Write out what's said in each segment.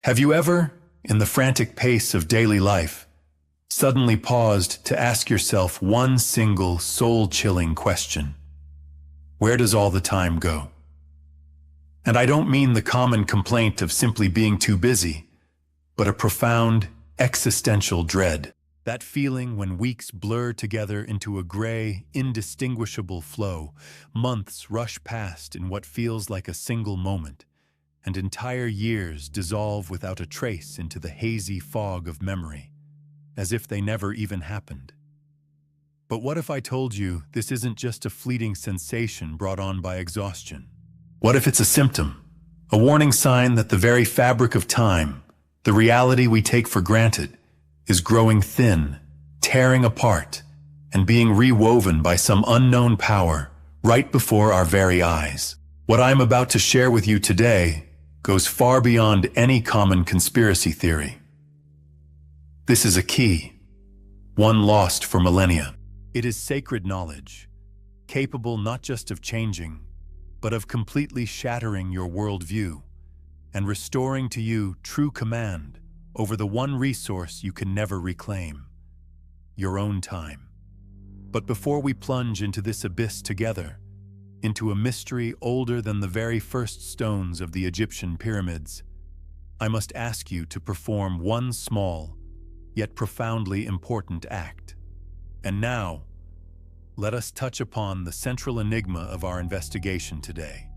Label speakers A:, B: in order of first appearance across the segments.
A: Have you ever, in the frantic pace of daily life, suddenly paused to ask yourself one single soul-chilling question? Where does all the time go? And I don't mean the common complaint of simply being too busy, but a profound, existential dread. That feeling when weeks blur together into a gray, indistinguishable flow, months rush past in what feels like a single moment, and entire years dissolve without a trace into the hazy fog of memory, as if they never even happened. But what if I told you this isn't just a fleeting sensation brought on by exhaustion? What if it's a symptom, a warning sign that the very fabric of time, the reality we take for granted, is growing thin, tearing apart, and being rewoven by some unknown power right before our very eyes? What I'm about to share with you today goes far beyond any common conspiracy theory. This is a key, one lost for millennia. It is sacred knowledge, capable not just of changing, but of completely shattering your worldview and restoring to you true command over the one resource you can never reclaim, your own time. But before we plunge into this abyss together, into a mystery older than the very first stones of the Egyptian pyramids, I must ask you to perform one small, yet profoundly important act. And now, let us touch upon the central enigma of our investigation today.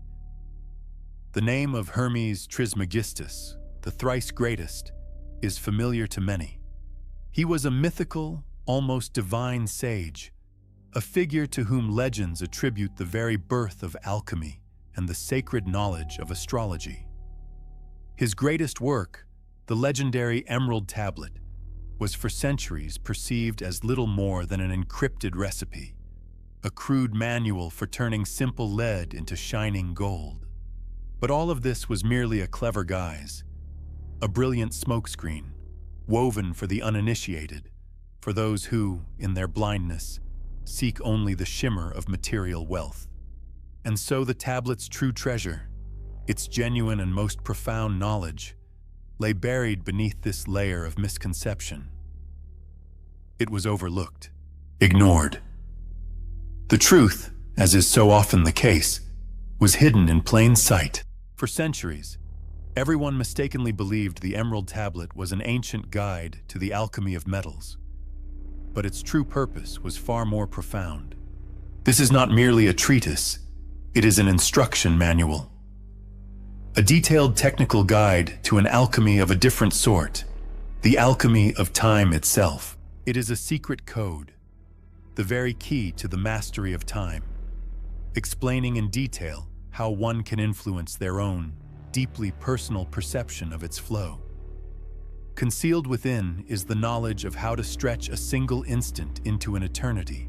A: The name of Hermes Trismegistus, the thrice greatest, is familiar to many. He was a mythical, almost divine sage, a figure to whom legends attribute the very birth of alchemy and the sacred knowledge of astrology. His greatest work, the legendary Emerald Tablet, was for centuries perceived as little more than an encrypted recipe, a crude manual for turning simple lead into shining gold. But all of this was merely a clever guise, a brilliant smokescreen, woven for the uninitiated, for those who, in their blindness, seek only the shimmer of material wealth. And so the tablet's true treasure, its genuine and most profound knowledge, lay buried beneath this layer of misconception. It was overlooked, ignored. The truth, as is so often the case, was hidden in plain sight. For centuries, everyone mistakenly believed the Emerald Tablet was an ancient guide to the alchemy of metals. But its true purpose was far more profound. This is not merely a treatise, it is an instruction manual. A detailed technical guide to an alchemy of a different sort, the alchemy of time itself. It is a secret code, the very key to the mastery of time, explaining in detail how one can influence their own, deeply personal perception of its flow. Concealed within is the knowledge of how to stretch a single instant into an eternity,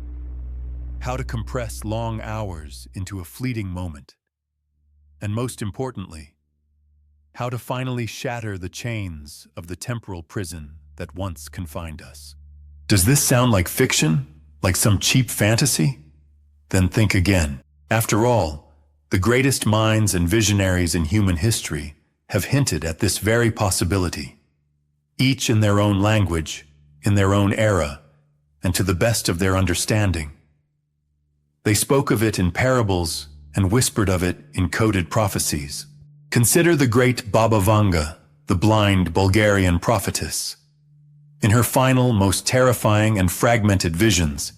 A: how to compress long hours into a fleeting moment, and most importantly, how to finally shatter the chains of the temporal prison that once confined us. Does this sound like fiction? Like some cheap fantasy? Then think again. After all, the greatest minds and visionaries in human history have hinted at this very possibility, each in their own language, in their own era, and to the best of their understanding. They spoke of it in parables and whispered of it in coded prophecies. Consider the great Baba Vanga, the blind Bulgarian prophetess. In her final, most terrifying and fragmented visions,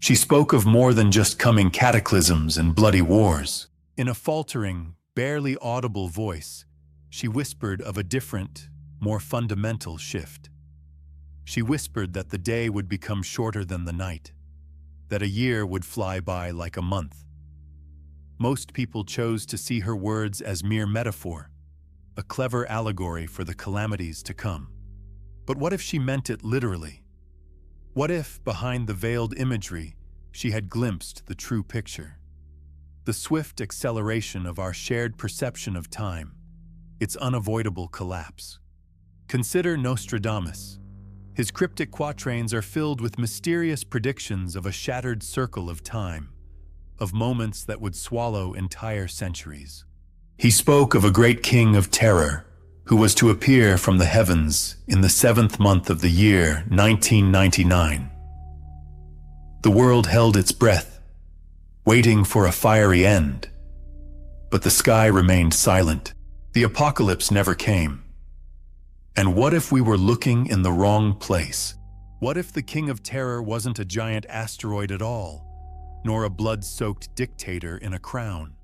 A: she spoke of more than just coming cataclysms and bloody wars. In a faltering, barely audible voice, she whispered of a different, more fundamental shift. She whispered that the day would become shorter than the night, that a year would fly by like a month. Most people chose to see her words as mere metaphor, a clever allegory for the calamities to come. But what if she meant it literally? What if, behind the veiled imagery, she had glimpsed the true picture? The swift acceleration of our shared perception of time, its unavoidable collapse. Consider Nostradamus. His cryptic quatrains are filled with mysterious predictions of a shattered circle of time, of moments that would swallow entire centuries. He spoke of a great king of terror, who was to appear from the heavens in the 7th month of the year 1999. The world held its breath, waiting for a fiery end, but the sky remained silent. The apocalypse never came. And what if we were looking in the wrong place? What if the King of Terror wasn't a giant asteroid at all, nor a blood-soaked dictator in a crown?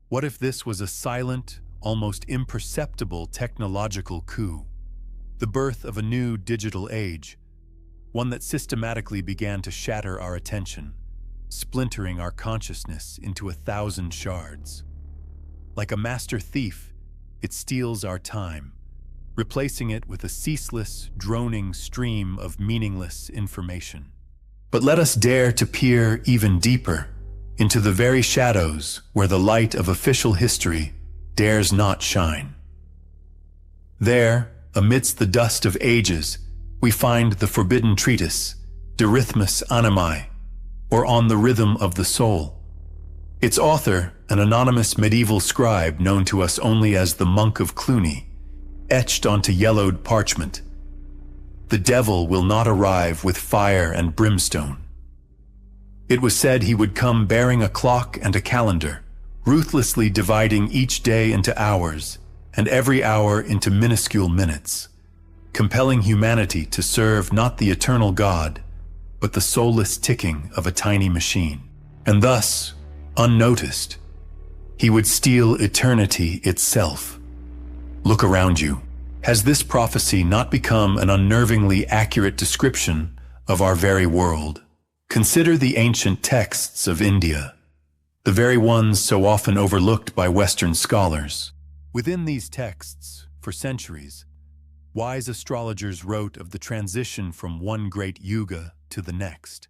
A: What if this was a silent, almost imperceptible technological coup? The birth of a new digital age, one that systematically began to shatter our attention, splintering our consciousness into 1,000 shards. Like a master thief, it steals our time, replacing it with a ceaseless, droning stream of meaningless information. But let us dare to peer even deeper into the very shadows where the light of official history dares not shine. There, amidst the dust of ages, we find the forbidden treatise, De Rhythmis Animae, or On the Rhythm of the Soul. Its author, an anonymous medieval scribe known to us only as the Monk of Cluny, etched onto yellowed parchment, "The devil will not arrive with fire and brimstone." It was said he would come bearing a clock and a calendar, ruthlessly dividing each day into hours, and every hour into minuscule minutes, compelling humanity to serve not the eternal God, but the soulless ticking of a tiny machine. And thus, unnoticed, he would steal eternity itself. Look around you. Has this prophecy not become an unnervingly accurate description of our very world? Consider the ancient texts of India, the very ones so often overlooked by Western scholars. Within these texts, for centuries, wise astrologers wrote of the transition from one great yuga to the next.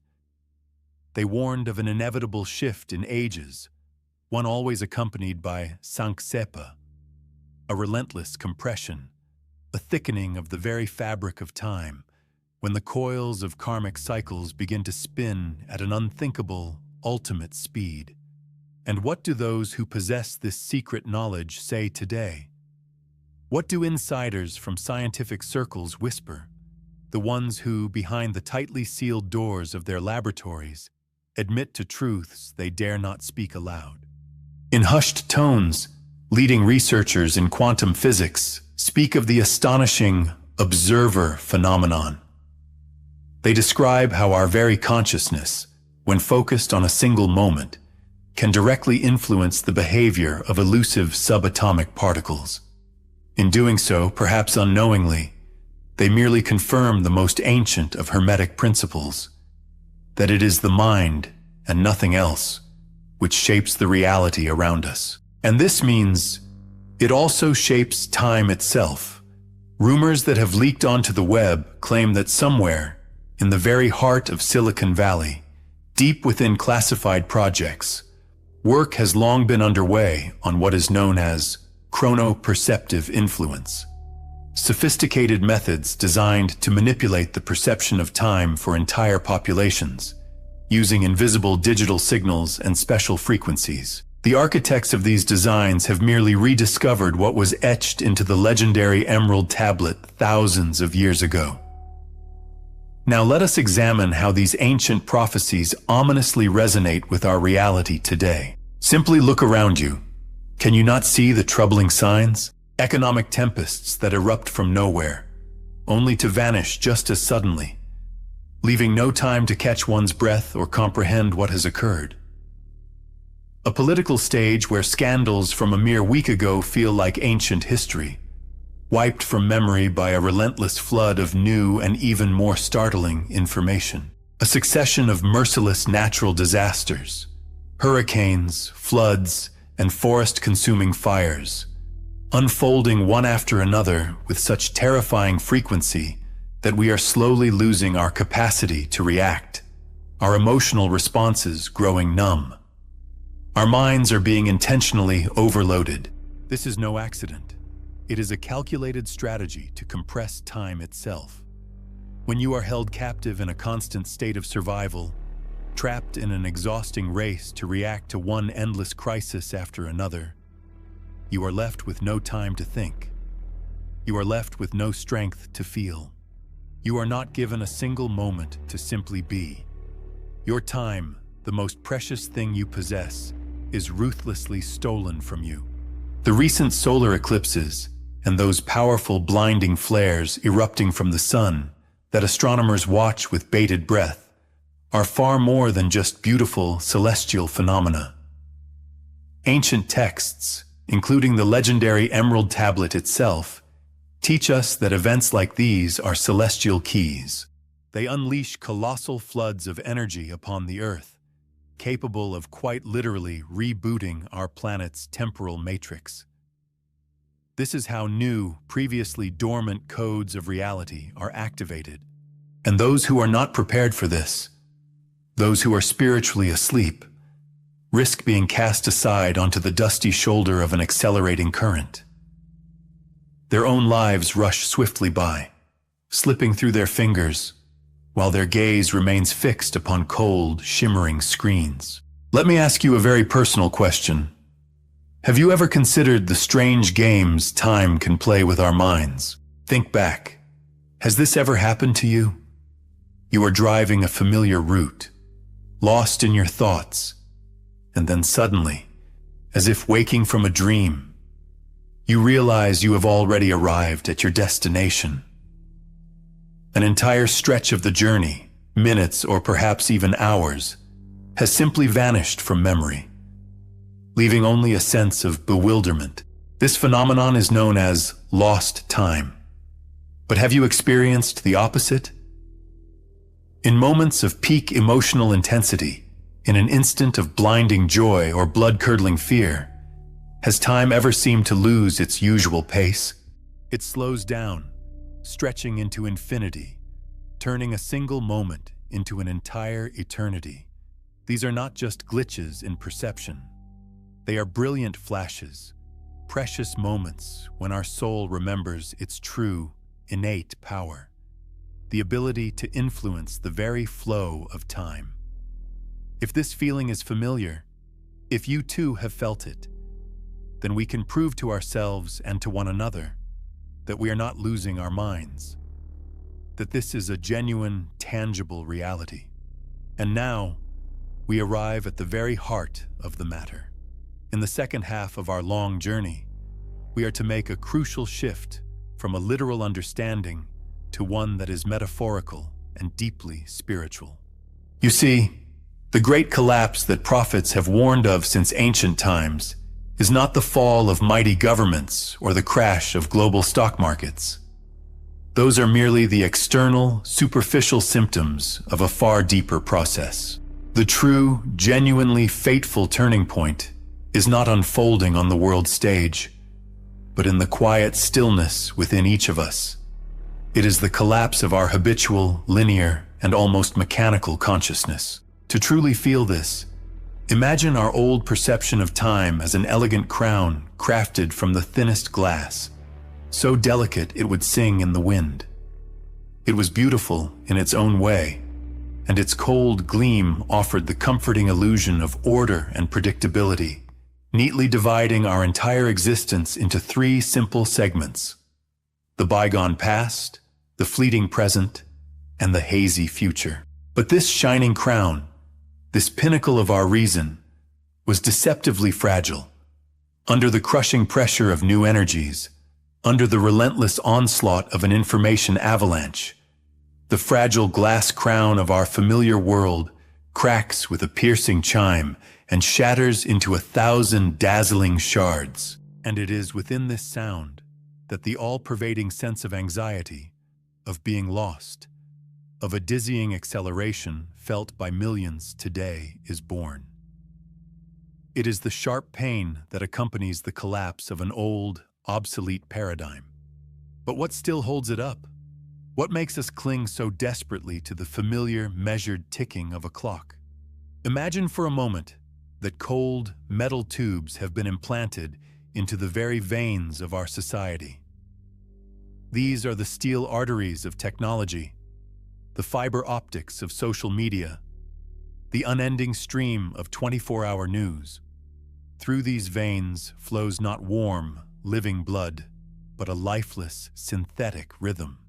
A: They warned of an inevitable shift in ages, one always accompanied by sanksepa, a relentless compression, a thickening of the very fabric of time, when the coils of karmic cycles begin to spin at an unthinkable, ultimate speed. And what do those who possess this secret knowledge say today? What do insiders from scientific circles whisper? The ones who, behind the tightly sealed doors of their laboratories, admit to truths they dare not speak aloud. In hushed tones, leading researchers in quantum physics speak of the astonishing observer phenomenon. They describe how our very consciousness, when focused on a single moment, can directly influence the behavior of elusive subatomic particles. In doing so, perhaps unknowingly, they merely confirm the most ancient of Hermetic principles, that it is the mind and nothing else which shapes the reality around us. And this means it also shapes time itself. Rumors that have leaked onto the web claim that somewhere, in the very heart of Silicon Valley, deep within classified projects, work has long been underway on what is known as chronoperceptive influence, sophisticated methods designed to manipulate the perception of time for entire populations, using invisible digital signals and special frequencies. The architects of these designs have merely rediscovered what was etched into the legendary Emerald Tablet thousands of years ago. Now let us examine how these ancient prophecies ominously resonate with our reality today. Simply look around you. Can you not see the troubling signs? Economic tempests that erupt from nowhere, only to vanish just as suddenly, leaving no time to catch one's breath or comprehend what has occurred. A political stage where scandals from a mere week ago feel like ancient history, wiped from memory by a relentless flood of new and even more startling information. A succession of merciless natural disasters, hurricanes, floods, and forest-consuming fires, unfolding one after another with such terrifying frequency that we are slowly losing our capacity to react, our emotional responses growing numb. Our minds are being intentionally overloaded. This is no accident. It is a calculated strategy to compress time itself. When you are held captive in a constant state of survival, trapped in an exhausting race to react to one endless crisis after another, you are left with no time to think, you are left with no strength to feel. You are not given a single moment to simply be. Your time, the most precious thing you possess, is ruthlessly stolen from you. The recent solar eclipses and those powerful blinding flares erupting from the sun that astronomers watch with bated breath are far more than just beautiful celestial phenomena. Ancient texts, including the legendary Emerald Tablet itself, teach us that events like these are celestial keys. They unleash colossal floods of energy upon the Earth, capable of quite literally rebooting our planet's temporal matrix. This is how new, previously dormant codes of reality are activated. And those who are not prepared for this, those who are spiritually asleep, risk being cast aside onto the dusty shoulder of an accelerating current. Their own lives rush swiftly by, slipping through their fingers, while their gaze remains fixed upon cold, shimmering screens. Let me ask you a very personal question. Have you ever considered the strange games time can play with our minds? Think back. Has this ever happened to you? You are driving a familiar route, lost in your thoughts, and then suddenly, as if waking from a dream, you realize you have already arrived at your destination. An entire stretch of the journey, minutes or perhaps even hours, has simply vanished from memory, leaving only a sense of bewilderment. This phenomenon is known as lost time. But have you experienced the opposite? In moments of peak emotional intensity, in an instant of blinding joy or blood-curdling fear, has time ever seemed to lose its usual pace? It slows down, stretching into infinity, turning a single moment into an entire eternity. These are not just glitches in perception. They are brilliant flashes, precious moments when our soul remembers its true, innate power, the ability to influence the very flow of time. If this feeling is familiar, if you too have felt it, then we can prove to ourselves and to one another that we are not losing our minds, that this is a genuine, tangible reality. And now, we arrive at the very heart of the matter. In the second half of our long journey, we are to make a crucial shift from a literal understanding to one that is metaphorical and deeply spiritual. You see, the great collapse that prophets have warned of since ancient times is not the fall of mighty governments or the crash of global stock markets. Those are merely the external, superficial symptoms of a far deeper process. The true, genuinely fateful turning point is not unfolding on the world stage, but in the quiet stillness within each of us. It is the collapse of our habitual, linear, and almost mechanical consciousness. To truly feel this, imagine our old perception of time as an elegant crown crafted from the thinnest glass, so delicate it would sing in the wind. It was beautiful in its own way, and its cold gleam offered the comforting illusion of order and predictability, neatly dividing our entire existence into three simple segments: the bygone past, the fleeting present, and the hazy future. But this shining crown, this pinnacle of our reason, was deceptively fragile. Under the crushing pressure of new energies, under the relentless onslaught of an information avalanche, the fragile glass crown of our familiar world cracks with a piercing chime and shatters into 1,000 dazzling shards. And it is within this sound that the all-pervading sense of anxiety, of being lost, of a dizzying acceleration felt by millions today is born. It is the sharp pain that accompanies the collapse of an old, obsolete paradigm. But what still holds it up? What makes us cling so desperately to the familiar, measured ticking of a clock? Imagine for a moment that cold, metal tubes have been implanted into the very veins of our society. These are the steel arteries of technology, the fiber optics of social media, the unending stream of 24-hour news. Through these veins flows not warm, living blood, but a lifeless, synthetic rhythm.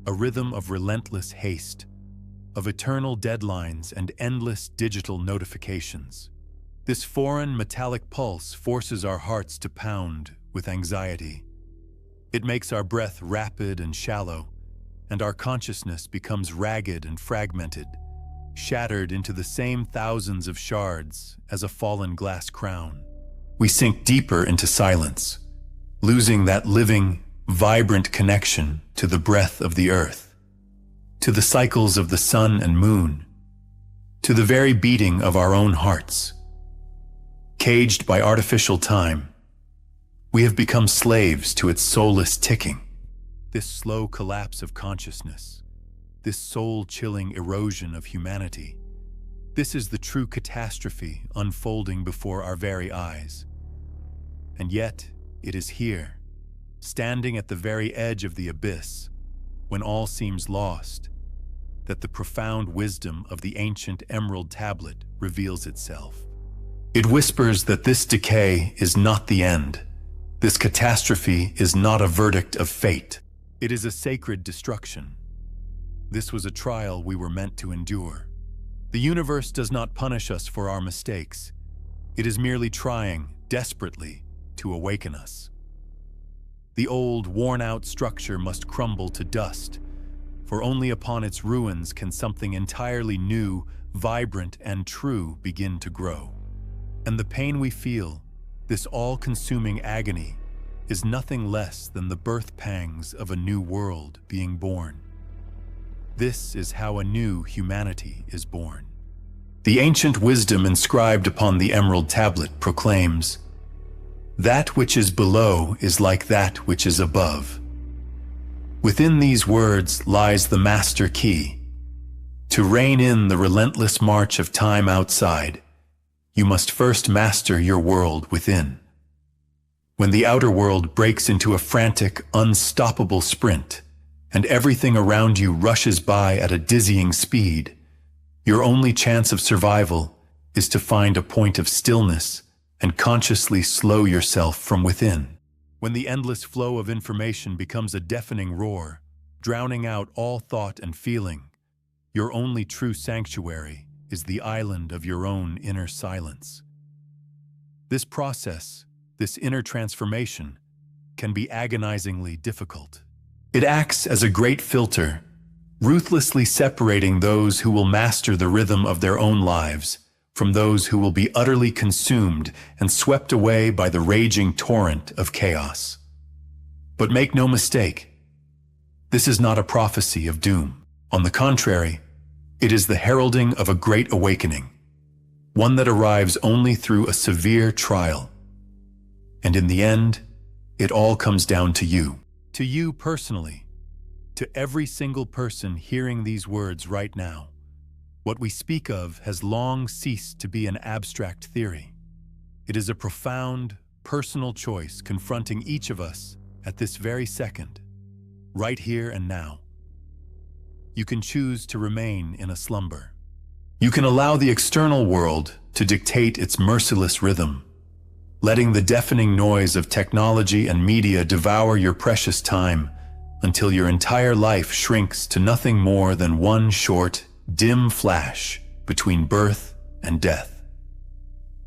A: A rhythm of relentless haste, of eternal deadlines and endless digital notifications. This foreign metallic pulse forces our hearts to pound with anxiety. It makes our breath rapid and shallow, and our consciousness becomes ragged and fragmented, shattered into the same thousands of shards as a fallen glass crown. We sink deeper into silence, losing that living, vibrant connection to the breath of the earth, to the cycles of the sun and moon, to the very beating of our own hearts. Caged by artificial time, we have become slaves to its soulless ticking. This slow collapse of consciousness, this soul-chilling erosion of humanity, this is the true catastrophe unfolding before our very eyes. And yet, it is here, standing at the very edge of the abyss, when all seems lost, that the profound wisdom of the ancient emerald tablet reveals itself. It whispers that this decay is not the end. This catastrophe is not a verdict of fate. It is a sacred destruction. This was a trial we were meant to endure. The universe does not punish us for our mistakes. It is merely trying, desperately, to awaken us. The old, worn-out structure must crumble to dust, for only upon its ruins can something entirely new, vibrant, and true begin to grow. And the pain we feel, this all-consuming agony, is nothing less than the birth pangs of a new world being born. This is how a new humanity is born. The ancient wisdom inscribed upon the emerald tablet proclaims, "That which is below is like that which is above." Within these words lies the master key. To rein in the relentless march of time outside, you must first master your world within. When the outer world breaks into a frantic, unstoppable sprint, and everything around you rushes by at a dizzying speed, your only chance of survival is to find a point of stillness and consciously slow yourself from within. When the endless flow of information becomes a deafening roar, drowning out all thought and feeling, your only true sanctuary is the island of your own inner silence. This process, this inner transformation, can be agonizingly difficult. It acts as a great filter, ruthlessly separating those who will master the rhythm of their own lives from those who will be utterly consumed and swept away by the raging torrent of chaos. But make no mistake, this is not a prophecy of doom. On the contrary, it is the heralding of a great awakening, one that arrives only through a severe trial. And in the end, it all comes down to you personally, to every single person hearing these words right now. What we speak of has long ceased to be an abstract theory. It is a profound, personal choice confronting each of us at this very second, right here and now. You can choose to remain in a slumber. You can allow the external world to dictate its merciless rhythm, letting the deafening noise of technology and media devour your precious time until your entire life shrinks to nothing more than one short, dim flash between birth and death.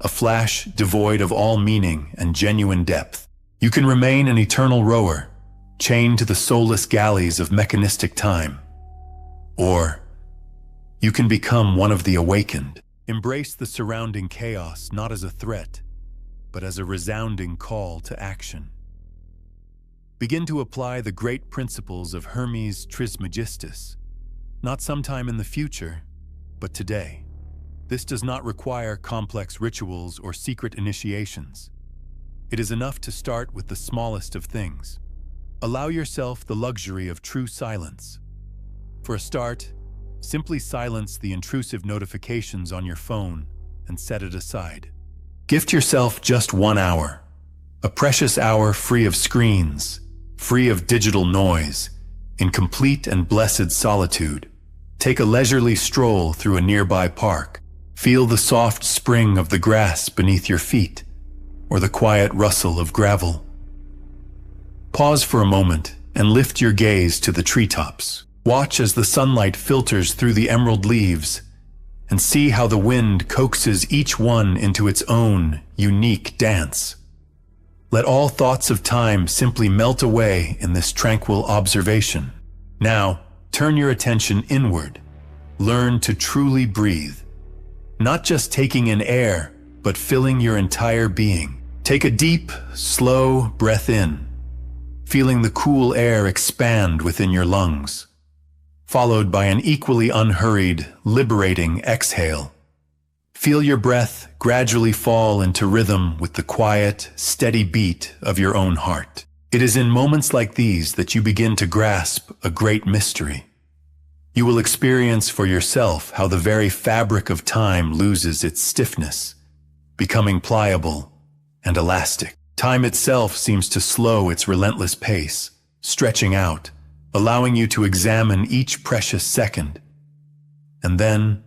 A: A flash devoid of all meaning and genuine depth. You can remain an eternal rower, chained to the soulless galleys of mechanistic time. Or you can become one of the awakened. Embrace the surrounding chaos not as a threat, but as a resounding call to action. Begin to apply the great principles of Hermes Trismegistus, not sometime in the future, but today. This does not require complex rituals or secret initiations. It is enough to start with the smallest of things. Allow yourself the luxury of true silence. For a start, simply silence the intrusive notifications on your phone and set it aside. Gift yourself just 1 hour, a precious hour free of screens, free of digital noise, in complete and blessed solitude. Take a leisurely stroll through a nearby park. Feel the soft spring of the grass beneath your feet, or the quiet rustle of gravel. Pause for a moment and lift your gaze to the treetops. Watch as the sunlight filters through the emerald leaves and see how the wind coaxes each one into its own unique dance. Let all thoughts of time simply melt away in this tranquil observation. Now, turn your attention inward. Learn to truly breathe. Not just taking in air, but filling your entire being. Take a deep, slow breath in, feeling the cool air expand within your lungs, followed by an equally unhurried, liberating exhale. Feel your breath gradually fall into rhythm with the quiet, steady beat of your own heart. It is in moments like these that you begin to grasp a great mystery. You will experience for yourself how the very fabric of time loses its stiffness, becoming pliable and elastic. Time itself seems to slow its relentless pace, stretching out, allowing you to examine each precious second. And then,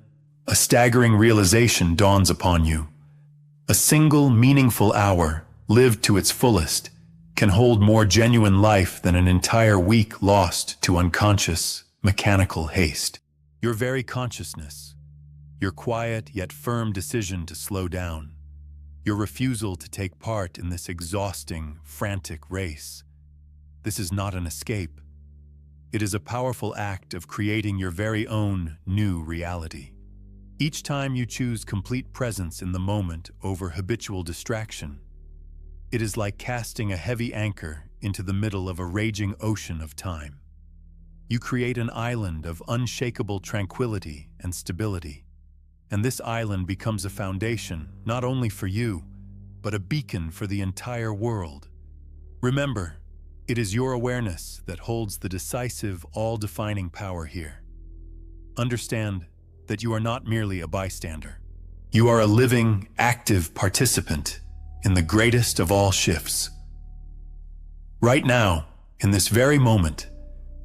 A: a staggering realization dawns upon you. A single meaningful hour, lived to its fullest, can hold more genuine life than an entire week lost to unconscious, mechanical haste. Your very consciousness, your quiet yet firm decision to slow down, your refusal to take part in this exhausting, frantic race. This is not an escape. It is a powerful act of creating your very own new reality. Each time you choose complete presence in the moment over habitual distraction, it is like casting a heavy anchor into the middle of a raging ocean of time. You create an island of unshakable tranquility and stability, and this island becomes a foundation not only for you, but a beacon for the entire world. Remember, it is your awareness that holds the decisive, all-defining power here. Understand that you are not merely a bystander. You are a living, active participant in the greatest of all shifts. Right now, in this very moment,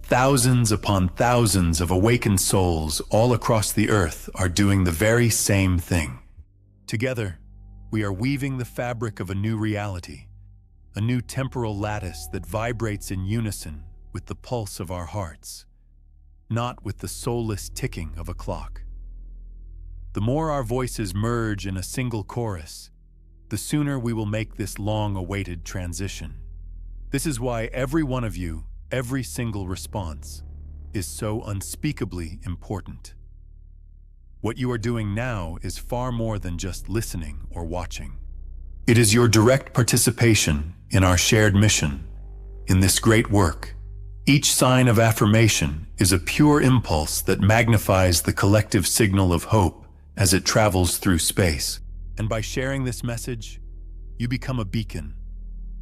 A: thousands upon thousands of awakened souls all across the earth are doing the very same thing. Together, we are weaving the fabric of a new reality, a new temporal lattice that vibrates in unison with the pulse of our hearts, not with the soulless ticking of a clock. The more our voices merge in a single chorus, the sooner we will make this long-awaited transition. This is why every one of you, every single response, is so unspeakably important. What you are doing now is far more than just listening or watching. It is your direct participation in our shared mission, in this great work. Each sign of affirmation is a pure impulse that magnifies the collective signal of hope as it travels through space. And by sharing this message, you become a beacon,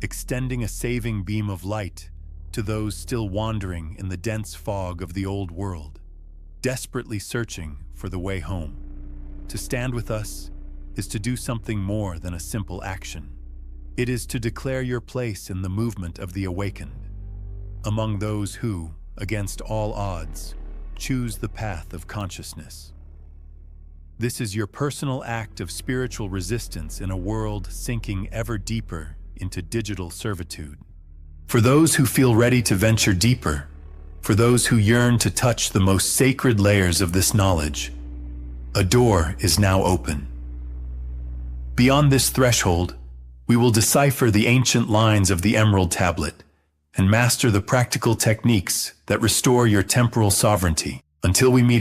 A: extending a saving beam of light to those still wandering in the dense fog of the old world, desperately searching for the way home. To stand with us is to do something more than a simple action. It is to declare your place in the movement of the awakened, among those who, against all odds, choose the path of consciousness. This is your personal act of spiritual resistance in a world sinking ever deeper into digital servitude. For those who feel ready to venture deeper, for those who yearn to touch the most sacred layers of this knowledge, a door is now open. Beyond this threshold, we will decipher the ancient lines of the Emerald Tablet and master the practical techniques that restore your temporal sovereignty. Until we meet